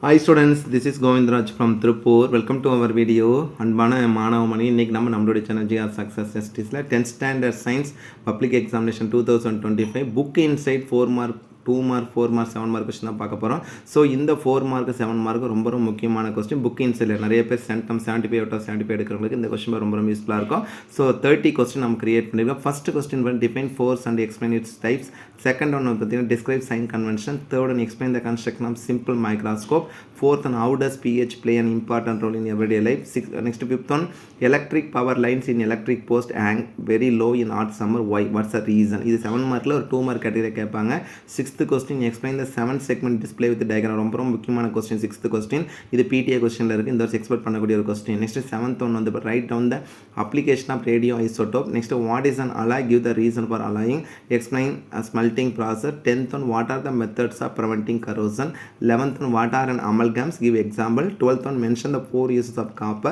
Hi students, this is Govindraj from Tripur. Welcome to our video. அன்பான மாணவமணி, இன்னைக்கு நம்மளுடைய சேனல் ஜிஆர் சக்ஸஸ் எஸ்டிஸில் 10th standard science public examination 2025 book inside 4 mark 2 mark 4 mark 7 mark question தான் பார்க்க போகிறோம். So இந்த 4 மார்க் 7 மார்க் ரொம்ப ரொம்ப முக்கியமான கொஸ்டின். புக் இன்சைடில் நிறைய பேர் சென்டம் 75 அவுட் ஆஃப் 75 எடுக்கிறவங்களுக்கு இந்த கொஸ்டின் ரொம்ப ரொம்ப யூஸ்ஃபுல்லாக இருக்கும். ஸோ 30 கொஸ்டின் நம்ம கிரியேட் பண்ணியிருக்கோம். ஃபர்ஸ்ட் கொஸ்டின் வந்து define force and explain its types. Second one வந்து பார்த்தீங்கன்னா describe sign convention. Third one explain the construction of simple microscope. Fourth one, how does pH play an important role in everyday life? Next fifth one, electric power lines in electric post hang very low in hot summer. Why? What's the reason? இது 7 மார்க்கில் ஒரு 2 mark category கேட்பாங்க. 6th question explain the 7 segment display with diagram. ரொம்ப ரொம்ப முக்கியமான question 6th question. இது PTA கொஸ்டினில் இருக்குது. இந்த வருஷம் எக்ஸ்பெக்ட் பண்ணக்கூடிய ஒரு கொஸ்டின். நெக்ஸ்ட் 7th ஒன் வந்து write down the application of radio isotope. Next what is an alloy, give the reason for alloying, explain smelting process. 10th one what are the methods of preventing corrosion. 11th one what are an amalgams, give example. 12th one, mention the 4 uses of copper.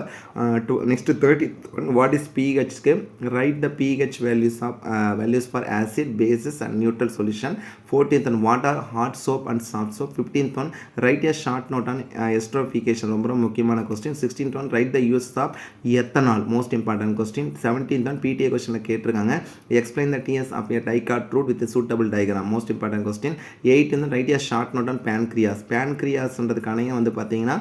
Next 30th one, what is pH scale, write the pH values of values for acid, bases and neutral solution. 14th one, what are hot soap and soft soap. 15th one, write a short note on esterification. ரொம்ப முக்கியமான question. 16th one, write the uses of ethanol, most important question. 17th one, PTA question கேட்டிருக்காங்க, explain the TS of a dicot root with a suitable diagram, most important question. 18th one, write a short note on pancreas. pancreasன்றதுக்கான வந்து பார்த்தீங்கன்னா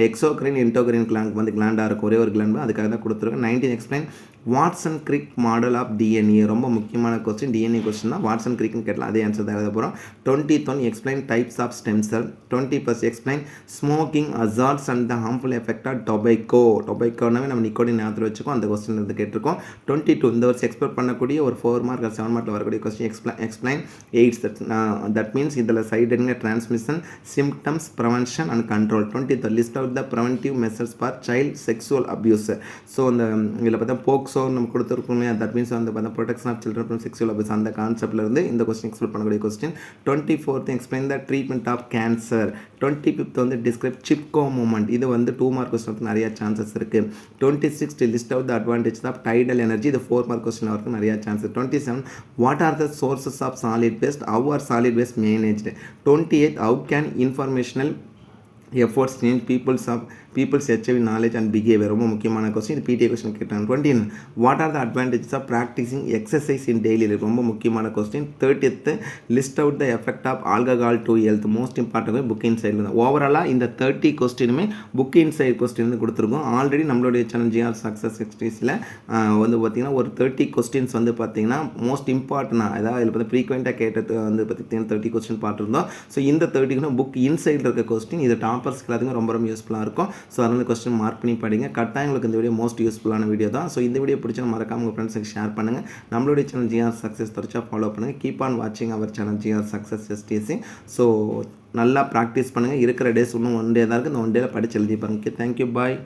exocrine endocrine gland வந்து கிளாண்டாக இருக்கும், ஒரே ஒரு gland, அதுக்காக தான் கொடுத்துருக்கேன். 19 explain Watson Crick model of DNA. ரொம்ப முக்கியமான கொஸ்டின். டிஎன்ஏ கொஸ்டின் தான். வாட்சன் கிரிக்னு கேட்டலாம், அதே ஆன்சர் தான் எழுத போகிறோம். 20th one explain types of stem cell. 21st explain smoking hazards and the harmful effect of tobacco. டொபைக்கோனாவே நம்ம நிக்கோடின் ஞாபகத்தில் வச்சுக்கோம், அந்த கொஸ்டின் வந்து கேட்டிருக்கோம். 22 இந்த வருஷம் எக்ஸ்பெக்ட் பண்ணக்கூடிய ஒரு 4 மார்க் 7 மார்க்கில் வரக்கூடிய question. Explain AIDS, that means இதில் சைடெங்க transmission, symptoms, prevention and control. 23rd list out the preventive measures for child sexual abuse. So இந்த இதில் பார்த்தா போக்ஸோ நம்ம கொடுத்துருக்கோம், தட் மீன்ஸ் வந்து பார்த்தா protection of children from sexual abuse, அந்த கான்செப்ட்ல இருந்து இந்த கொஸ்டின் எக்ஸ்பிளைன் பண்ணக்கூடிய question. 24th explain the treatment of cancer. 25th வந்து டிஸ்கிரைப் சிப்கோ மூமெண்ட். இது வந்து 2 மார்க் கொஸ்டின் நிறைய சான்சஸ் இருக்குது. 26th list out the advantage of tidal energy. இது 4 மார்க் கொஸ்டின் வரைக்கும் நிறைய chances. 27 what are the sources of solid waste, how are solid waste managed. 28 how can informational efforts change people's HIV knowledge and behavior. ரொம்ப முக்கியமான question. இது PTA question கேட்டாங்க. 29 what are the advantages of practising exercise in daily life. ரொம்ப முக்கியமான question. 30th list out the effect of alcohol to health. Most important book inside தான். ஓவராலாக இந்த 30 கொஸ்டினுமே புக் இன்சைட் கொஸ்டின் கொடுத்துருக்கோம். ஆல்ரெடி நம்மளுடைய சேனல் ஜிஆர் சக்ஸஸ் எக்ஸ்டிஸில் வந்து பார்த்திங்கன்னா ஒரு 30 கொஸ்டின்ஸ் வந்து பார்த்திங்கன்னா மோஸ்ட் இம்பார்ட்டனாக, அதாவது இதில் பார்த்து ஃப்ரீக்வெண்ட்டாக கேட்டது வந்து பார்த்திங்கன்னா 30 கொஸ்டின் பார்த்துருந்தோம். ஸோ இந்த 30 புக் இன்சைட் இருக்க கொஸ்டின் இது டாப்பர்ஸ்க்கு எல்லாத்துக்கும் ரொம்ப ரொம்ப யூஸ்ஃபுல்லாக இருக்கும். ஸோ அதனால் கொஸ்டின் மார்க் பண்ணி படிங்க. கட்டாயம் உங்களுக்கு இந்த வீடியோ மோஸ்ட் யூஸ்ஃபுல்லான வீடியோ தான். ஸோ இந்த வீடியோ பிடிச்சா மறக்காம உங்கள் ஃப்ரெண்ட்ஸுக்கு ஷேர் பண்ணுங்கள். நம்மளுடைய சேனல் ஜிஆர் சக்ஸஸ் தொடர்ச்சியாக ஃபாலோ பண்ணுங்கள். கீப் ஆன் வாட்சிங் our channel GR success STC. So நல்லா ப்ராக்டிஸ் பண்ணுங்கள். இருக்கிற டேஸ் இன்னும் 1 டே தான் இருக்குது. இந்த 1 டேயில் படித்து எழுதி பாருங்கள். தேங்க்யூ, பாய்.